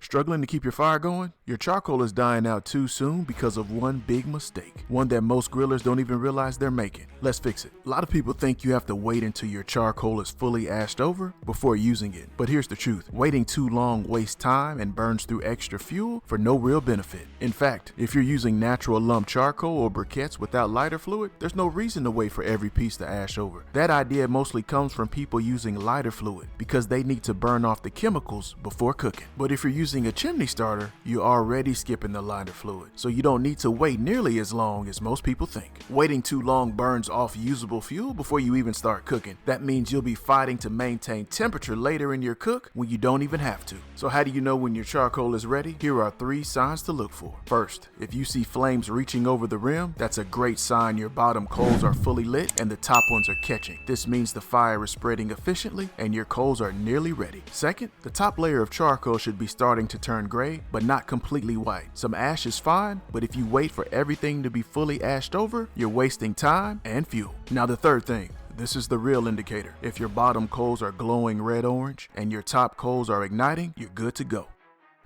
Struggling to keep your fire going? Your charcoal is dying out too soon because of one big mistake. One that most grillers don't even realize they're making. Let's fix it. A lot of people think you have to wait until your charcoal is fully ashed over before using it. But here's the truth. Waiting too long wastes time and burns through extra fuel for no real benefit. In fact, if you're using natural lump charcoal or briquettes without lighter fluid, there's no reason to wait for every piece to ash over. That idea mostly comes from people using lighter fluid because they need to burn off the chemicals before cooking. But if you're using a chimney starter, you're already skipping the lighter fluid, so you don't need to wait nearly as long as most people think. Waiting too long burns off usable fuel before you even start cooking. That means you'll be fighting to maintain temperature later in your cook when you don't even have to. So how do you know when your charcoal is ready? Here are 3 signs to look for. First, if you see flames reaching over the rim, that's a great sign your bottom coals are fully lit and the top ones are catching. This means the fire is spreading efficiently and your coals are nearly ready. Second, the top layer of charcoal should be starting to turn gray, but not completely white. Some ash is fine, but if you wait for everything to be fully ashed over, you're wasting time and fuel. Now the third thing. This is the real indicator. If your bottom coals are glowing red-orange and your top coals are igniting, you're good to go.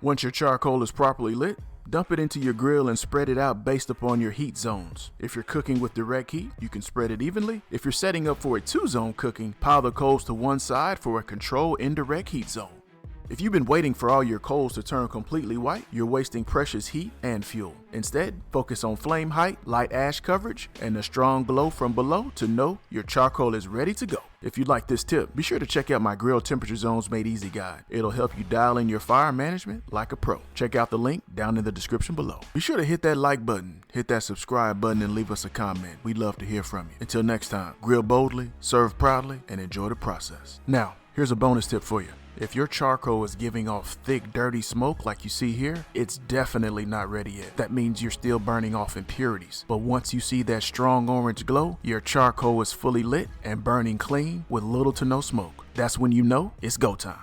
Once your charcoal is properly lit, dump it into your grill and spread it out based upon your heat zones. If you're cooking with direct heat, you can spread it evenly. If you're setting up for a 2-zone cooking, pile the coals to one side for a controlled indirect heat zone. If you've been waiting for all your coals to turn completely white, you're wasting precious heat and fuel. Instead, focus on flame height, light ash coverage, and a strong glow from below to know your charcoal is ready to go. If you like this tip, be sure to check out my Grill Temperature Zones Made Easy guide. It'll help you dial in your fire management like a pro. Check out the link down in the description below. Be sure to hit that like button, hit that subscribe button, and leave us a comment. We'd love to hear from you. Until next time, grill boldly, serve proudly, and enjoy the process. Now, here's a bonus tip for you. If your charcoal is giving off thick, dirty smoke like you see here, it's definitely not ready yet. That means you're still burning off impurities. But once you see that strong orange glow, your charcoal is fully lit and burning clean with little to no smoke. That's when you know it's go time.